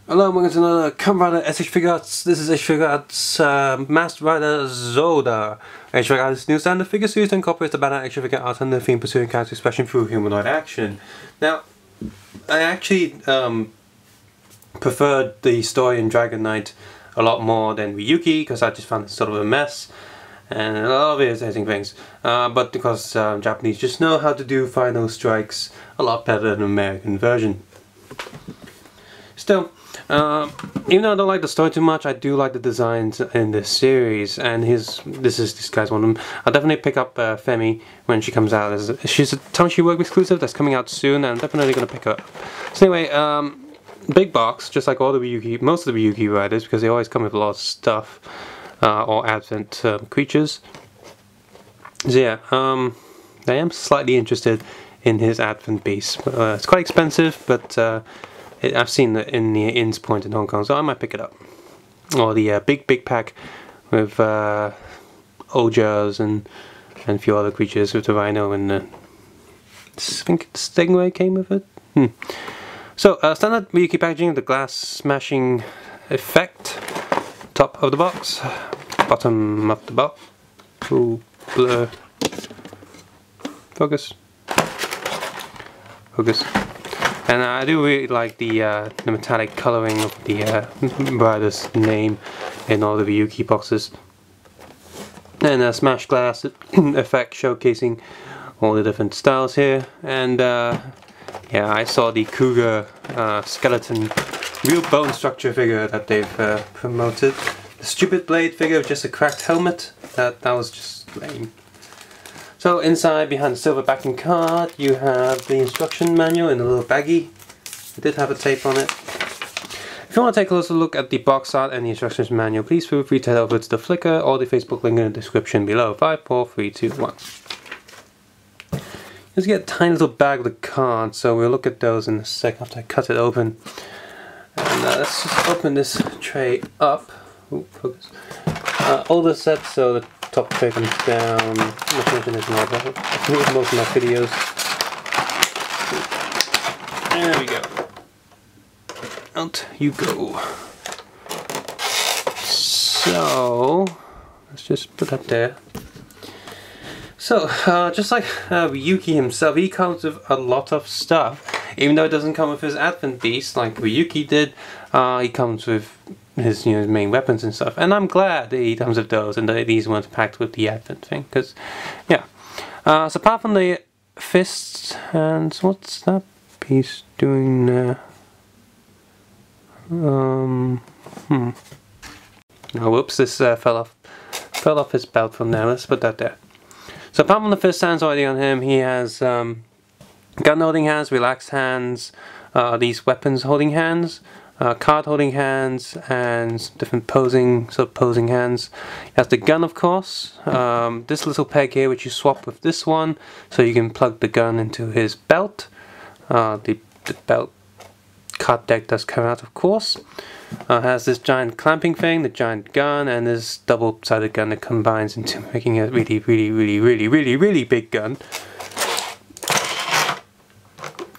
Hello, welcome to another Kamen Rider Figuarts. This is Figuarts Master Rider Zolda. Figuarts is new standard figure series that incorporates the banner figure art and the theme pursuing character expression through humanoid action. Now, I actually preferred the story in Dragon Knight a lot more than Ryuki because I just found it sort of a mess and a lot of irritating things. But because Japanese just know how to do final strikes a lot better than the American version. Still, even though I don't like the story too much, I do like the designs in this series, and this guy's one of them. I'll definitely pick up Femi when she comes out. She's a Township Work exclusive that's coming out soon, and I'm definitely going to pick her up. So anyway, big box, just like all the Ryuki, most of the Ryuki riders, because they always come with a lot of stuff, or advent creatures. So yeah, I am slightly interested in his advent beast. It's quite expensive, but I've seen it in the Inns Point in Hong Kong, so I might pick it up. Or the big pack with Ojars and a few other creatures with the Rhino and I think the Stingray came with it. So standard Ryuki packaging, the glass smashing effect. Top of the box, bottom of the box. Ooh, blur. Focus. Focus. And I do really like the metallic colouring of the rider's name in all the Ryuki boxes. And a smash glass effect showcasing all the different styles here. And yeah, I saw the Cougar skeleton real bone structure figure that they've promoted. The stupid blade figure with just a cracked helmet. That was just lame. So inside, behind the silver backing card, you have the instruction manual in a little baggie. It did have a tape on it. If you want to take a closer look at the box art and the instructions manual, please feel free to head over to the Flickr or the Facebook link in the description below. 5, 4, 3, 2, 1. Let's get a tiny little bag of the cards, so we'll look at those in a sec after I cut it open. And let's just open this tray up. Ooh, focus. Older set, so the top tray comes down. Much mention is not that. I think it's most of my videos. There we go. Out you go. So let's just put that there. So just like Ryuki himself, he comes with a lot of stuff. Even though it doesn't come with his advent beast like Ryuki did, he comes with his main weapons and stuff, and I'm glad that he comes with those and that these ones packed with the advent thing, because yeah. So apart from the fists hands, what's that piece doing there? Oh, whoops! This fell off his belt from there. Let's put that there. So apart from the fist hands already on him, he has gun holding hands, relaxed hands, these weapons holding hands. Card holding hands and different posing hands. He has the gun, of course. This little peg here, which you swap with this one, so you can plug the gun into his belt. The belt card deck does come out, of course. Has this giant clamping thing, the giant gun, and this double-sided gun that combines into making a really big gun.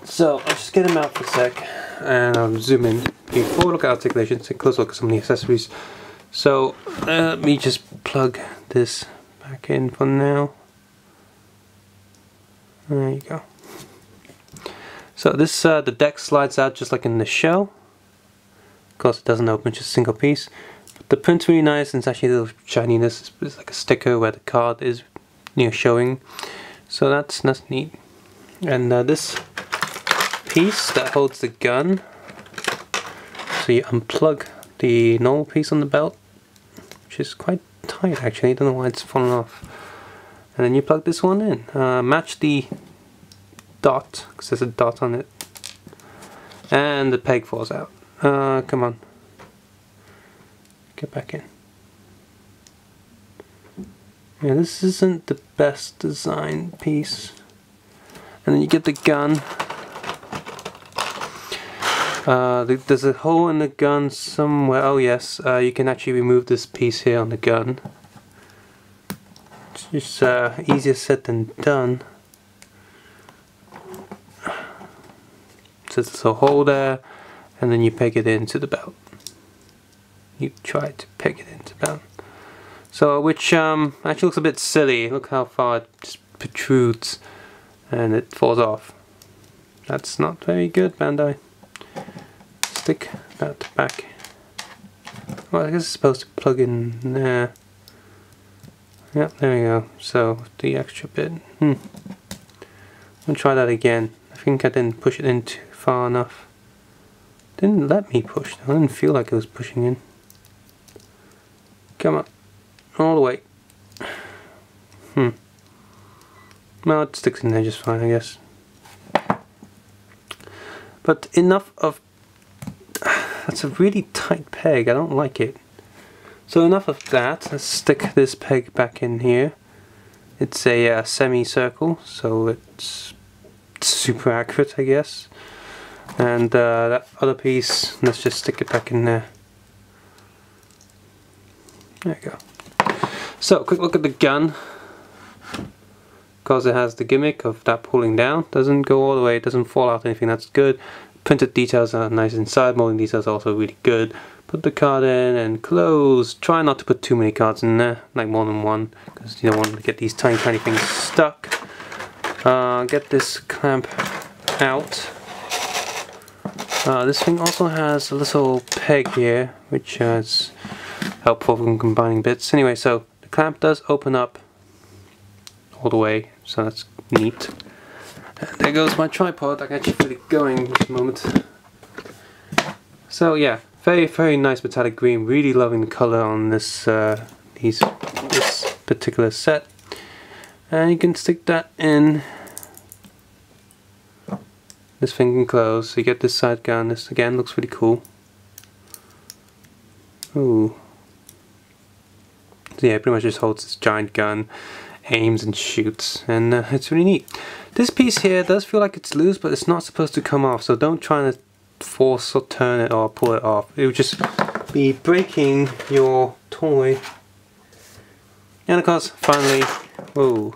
So I'll just get him out for a sec. And I'll zoom in. Before we look at articulation, take a close look at some of the accessories. So let me just plug this back in for now. There you go. So this the deck slides out just like in the shell. Of course it doesn't open, just a single piece. But the print's really nice, and it's actually a little shininess. It's like a sticker where the card is showing. So that's neat. And this piece that holds the gun, so you unplug the normal piece on the belt, which is quite tight actually, I don't know why it's fallen off, and then you plug this one in. Match the dot, because there's a dot on it, and the peg falls out. Come on, get back in. Yeah, this isn't the best design piece. And then you get the gun. There's a hole in the gun somewhere. Oh yes, you can actually remove this piece here on the gun. It's just easier said than done. So there's a hole there, and then you peg it into the belt. You try to peg it into the belt. So, which actually looks a bit silly. Look how far it just protrudes and it falls off. That's not very good, Bandai. Stick that back. Well, I guess it's supposed to plug in there. Yep, there we go. So, the extra bit. I'll try that again. I think I didn't push it in too far enough. Didn't let me push. I didn't feel like it was pushing in. Come on. All the way. Well, it sticks in there just fine, I guess. But enough of... That's a really tight peg. I don't like it. So enough of that. Let's stick this peg back in here. It's a semicircle, so it's super accurate, I guess. And that other piece, let's just stick it back in there. There we go. So, quick look at the gun. Because it has the gimmick of that pulling down. Doesn't go all the way, it doesn't fall out anything, that's good. Printed details are nice inside, molding details are also really good. Put the card in and close. Try not to put too many cards in there, like more than one, because you don't want to get these tiny things stuck. Get this clamp out. This thing also has a little peg here, which is helpful when combining bits. Anyway, so the clamp does open up all the way, so that's neat. And there goes my tripod. I can actually feel it going at this moment. So yeah, very nice metallic green. Really loving the color on this this particular set. And you can stick that in. This thing can close. So you get this side gun. This again looks really cool. Ooh. So yeah, it pretty much just holds this giant gun, aims and shoots, and it's really neat. This piece here does feel like it's loose, but it's not supposed to come off, so don't try to force or turn it or pull it off. It would just be breaking your toy. And of course, finally, whoa,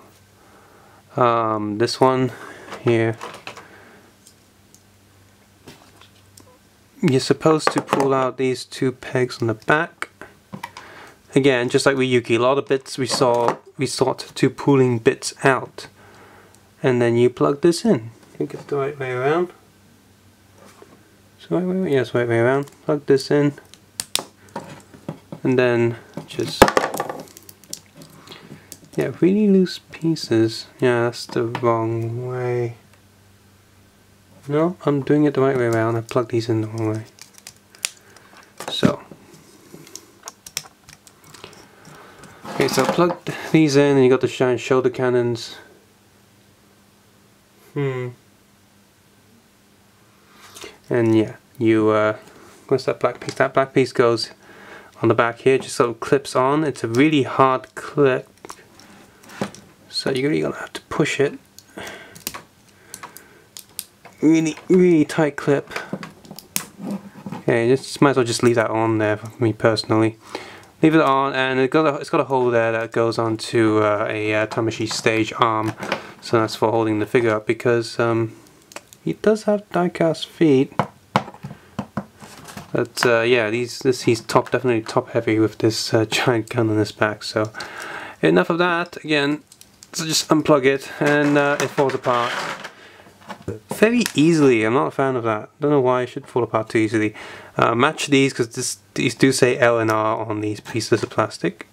this one here. You're supposed to pull out these two pegs on the back. Again, just like with Yuki, a lot of bits resort to pulling bits out. And then you plug this in. I think it's the right way around. So yes, right way around. Plug this in. And then just... yeah, really loose pieces. Yeah, that's the wrong way. No, I'm doing it the right way around. I plugged these in the wrong way. So. Okay, so plug these in and you got the giant shoulder cannons. And yeah, you what's that black piece? That black piece goes on the back here, just sort of clips on. It's a really hard clip. So you're really gonna have to push it. Really tight clip. Okay, just might as well just leave that on there for me personally. Leave it on, and it's got a hole there that goes onto a Tamashi stage arm, so that's for holding the figure up, because he does have die-cast feet. But yeah, he's definitely top heavy with this giant gun on his back. So enough of that. Again, so just unplug it, and it falls apart very easily. I'm not a fan of that. Don't know why it should fall apart too easily. Match these, because these do say L and R on these pieces of plastic.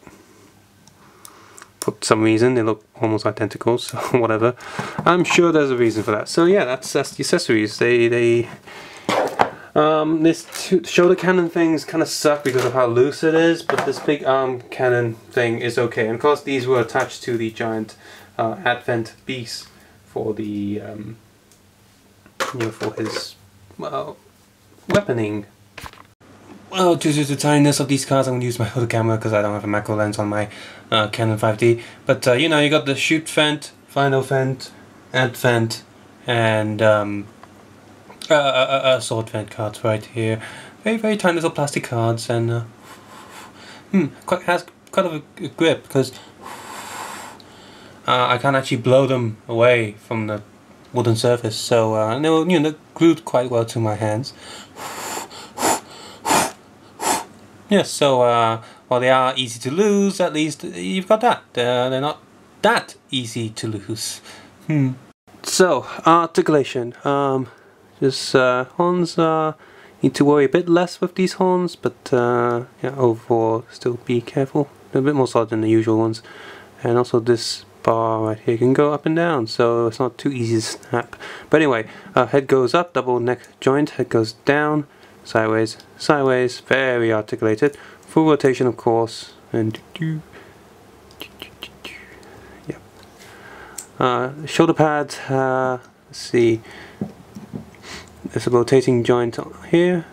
For some reason they look almost identical, so whatever. I'm sure there's a reason for that. So yeah, that's the accessories. This shoulder cannon things kind of suck because of how loose it is, but this big arm cannon thing is okay. And of course these were attached to the giant Advent piece for the for his, well, weaponing. Well, due to the tininess of these cards, I'm going to use my other camera because I don't have a macro lens on my Canon 5D. But you know, you got the shoot fent, final fent, advent, and sword fent cards right here. Very tiny little plastic cards, and has quite of a grip, because I can't actually blow them away from the wooden surface, so they're glued quite well to my hands. Yes, so while they are easy to lose, at least you've got that. They're not that easy to lose. So, articulation. Just horns need to worry a bit less with these horns, but yeah, overall still be careful. They're a bit more solid than the usual ones. And also this bar right here can go up and down, so it's not too easy to snap. But anyway, head goes up, double neck joint, head goes down, sideways, sideways, very articulated. Full rotation, of course, and yeah. Shoulder pads, let's see, there's a rotating joint here,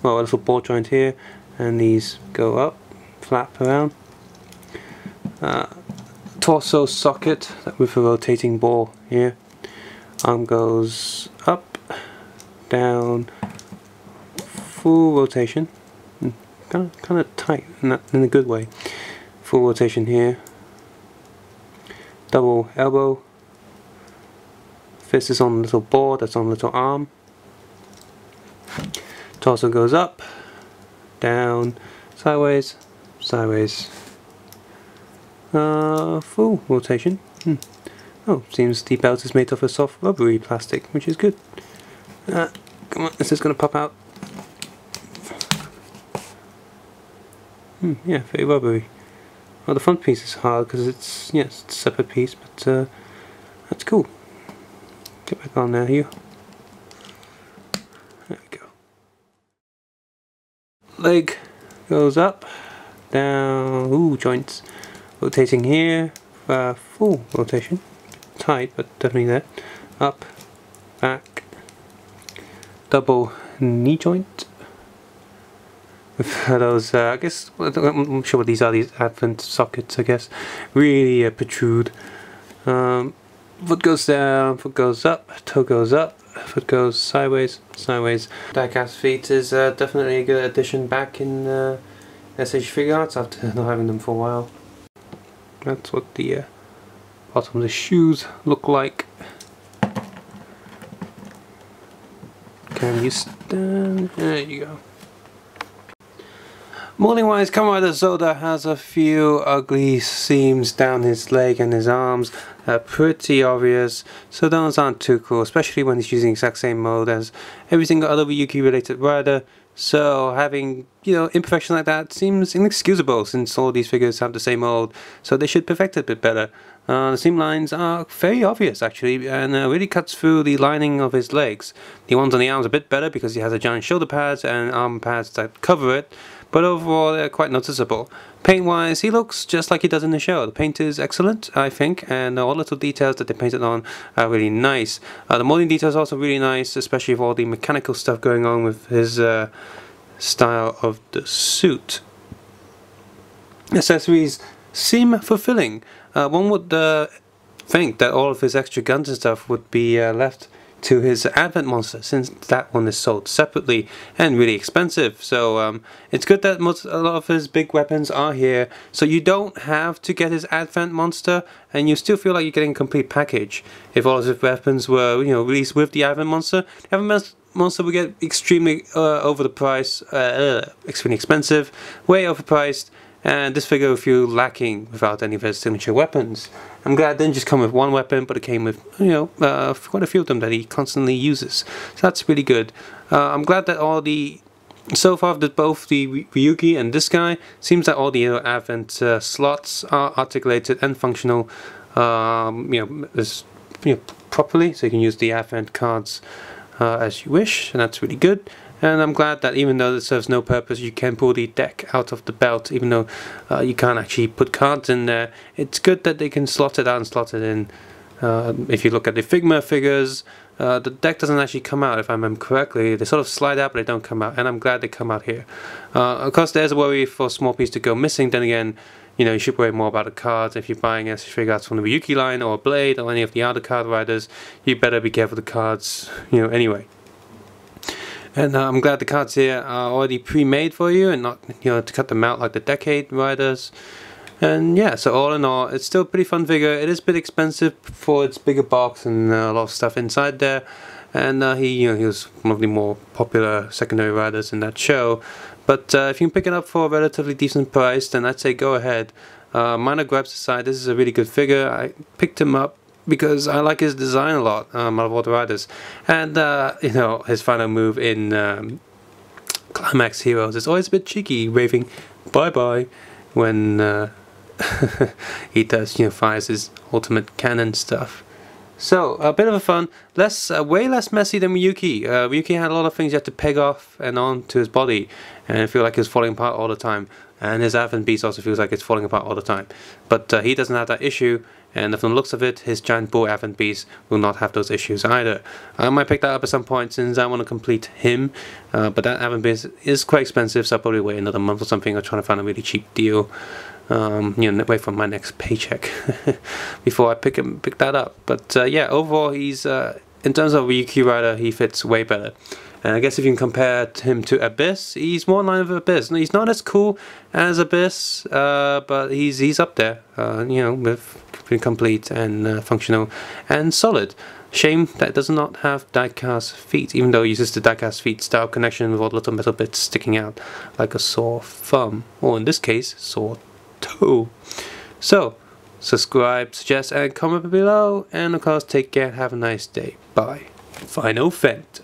well, a little ball joint here, and these go up, flap around. Torso socket with a rotating ball here. Arm goes up, down, full rotation, kind of tight in a good way. Full rotation here. Double elbow. Fist is on the little ball that's on the little arm. Torso goes up, down, sideways, sideways. Full rotation. Oh, seems the belt is made of a soft rubbery plastic, which is good. Come on, this is going to pop out. Yeah, very rubbery. Well, the front piece is hard because it's, yes, it's a separate piece, but that's cool. Get back on there, you. There we go. Leg goes up, down, ooh, joints. Rotating here, full rotation, tight but definitely there, up, back, double knee joint, with those, I guess, I'm sure what these are, these advent sockets, I guess, really protrude. Foot goes down, foot goes up, toe goes up, foot goes sideways, sideways. Die-cast feet is definitely a good addition back in SH Figuarts after not having them for a while. That's what the bottom of the shoes look like. Can you stand? There you go. Molding wise, Kamen Rider Zolda has a few ugly seams down his leg and his arms. Pretty obvious, so those aren't too cool, especially when he's using the exact same mold as every single other Ryuki related rider. So having, you know, imperfection like that seems inexcusable since all these figures have the same mold, so they should perfect it a bit better. The seam lines are very obvious actually, and really cuts through the lining of his legs. The ones on the arms are a bit better because he has a giant shoulder pads and arm pads that cover it, but overall they're quite noticeable. Paint wise, he looks just like he does in the show. The paint is excellent, I think, and all the little details that they painted on are really nice. The molding details are also really nice, especially with all the mechanical stuff going on with his style of the suit. Accessories seem fulfilling. One would think that all of his extra guns and stuff would be left to his Advent monster, since that one is sold separately and really expensive. So it's good that a lot of his big weapons are here, so you don't have to get his Advent monster and you still feel like you're getting a complete package. If all of his weapons were, you know, released with the Advent monster, the Advent monster would get extremely over the price, extremely expensive, way overpriced, and this figure would feel lacking without any of his signature weapons. I'm glad it didn't just come with one weapon, but it came with, you know, quite a few of them that he constantly uses. So that's really good. I'm glad that all the, so far that both the Ryuki and this guy, seems that all the Advent slots are articulated and functional, you know, properly, so you can use the Advent cards as you wish, and that's really good. And I'm glad that even though it serves no purpose, you can pull the deck out of the belt, even though you can't actually put cards in there. It's good that they can slot it out and slot it in. If you look at the Figma figures, the deck doesn't actually come out, if I remember correctly. They sort of slide out, but they don't come out, and I'm glad they come out here. Of course, there's a worry for a small piece to go missing. Then again, you know, you should worry more about the cards. If you're buying Figuarts from the Ryuki line or Blade or any of the other card riders, you better be careful of the cards, you know, anyway. And I'm glad the cards here are already pre-made for you and not, you know, to cut them out like the Decade riders. And yeah, so all in all, it's still a pretty fun figure. It is a bit expensive for its bigger box and a lot of stuff inside there. and he was one of the more popular secondary riders in that show. But if you can pick it up for a relatively decent price, then I'd say go ahead. Minor gripes aside, this is a really good figure. I picked him up because I like his design a lot, out of all the riders, and his final move in Climax Heroes is always a bit cheeky, waving bye bye when he does, fires his ultimate cannon stuff. So a bit of a fun, way less messy than Ryuki. Ryuki had a lot of things you had to peg off and on to his body, and it feel like it was falling apart all the time. And his Advent Beast also feels like it's falling apart all the time. But he doesn't have that issue, and from the looks of it, his giant bull Advent Beast will not have those issues either. I might pick that up at some point since I want to complete him, but that Advent Beast is quite expensive, so I'll probably wait another month or something, or try to find a really cheap deal. Wait for my next paycheck before I pick that up. But yeah, overall, he's in terms of Ryuki rider, he fits way better. And I guess if you can compare him to Abyss, he's more in line with Abyss. He's not as cool as Abyss, but he's up there, with complete and functional and solid. Shame that it does not have die-cast feet, even though it uses the die-cast feet style connection with all the little metal bits sticking out like a sore thumb, or in this case, sore toe. So, subscribe, suggest, and comment below, and of course, take care, have a nice day. Bye. Final Fent.